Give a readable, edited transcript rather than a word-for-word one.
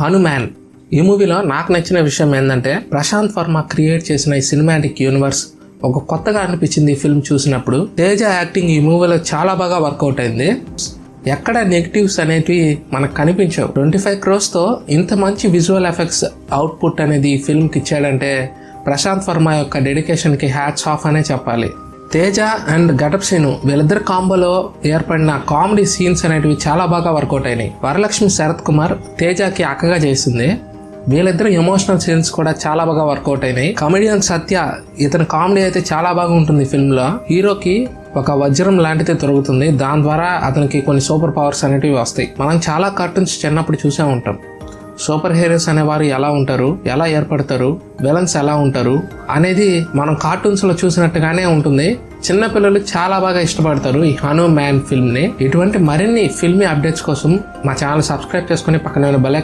హనుమాన్. ఈ మూవీలో నాకు నచ్చిన విషయం ఏంటంటే ప్రశాంత్ వర్మ క్రియేట్ చేసిన ఈ సినిమాటిక్ యూనివర్స్ ఒక కొత్తగా అనిపించింది. ఈ ఫిల్మ్ చూసినప్పుడు తేజ యాక్టింగ్ ఈ మూవీలో చాలా బాగా వర్కౌట్ అయింది. ఎక్కడ నెగిటివ్స్ అనేవి మనకు కనిపించవు. 25 crores తో ఇంత మంచి విజువల్ ఎఫెక్ట్స్ అవుట్పుట్ అనేది ఈ ఫిల్మ్కి ఇచ్చాడంటే ప్రశాంత్ వర్మ యొక్క డెడికేషన్కి హ్యాట్స్ ఆఫ్ అనే చెప్పాలి. తేజ అండ్ గటప్ సీను వీళ్ళిద్దరు కాంబోలో ఏర్పడిన కామెడీ సీన్స్ అనేటివి చాలా బాగా వర్కౌట్ అయినాయి. వరలక్ష్మి శరత్ కుమార్ తేజకి అక్కగా చేసింది. వీళ్ళిద్దరు ఎమోషనల్ సీన్స్ కూడా చాలా బాగా వర్కౌట్ అయినాయి. కమెడియన్ సత్య, ఇతని కామెడీ అయితే చాలా బాగా ఉంటుంది. ఫిల్మ్ లో హీరోకి ఒక వజ్రం లాంటిది దొరుకుతుంది. దాని ద్వారా అతనికి కొన్ని సూపర్ పవర్స్ అనేటివి వస్తాయి. మనం చాలా కార్టూన్స్ చిన్నప్పుడు చూసే ఉంటాం. సూపర్ హీరోస్ అనేవారు ఎలా ఉంటారు, ఎలా ఏర్పడతారు, విలన్స్ ఎలా ఉంటారు అనేది మనం కార్టూన్స్ లో చూసినట్టుగానే ఉంటుంది. చిన్నపిల్లలు చాలా బాగా ఇష్టపడతారు ఈ హనుమాన్ ఫిల్మ్ ని. ఇటువంటి మరిన్ని ఫిల్మీ అప్డేట్స్ కోసం మా ఛానల్ సబ్స్క్రైబ్ చేసుకుని పక్కన బెల్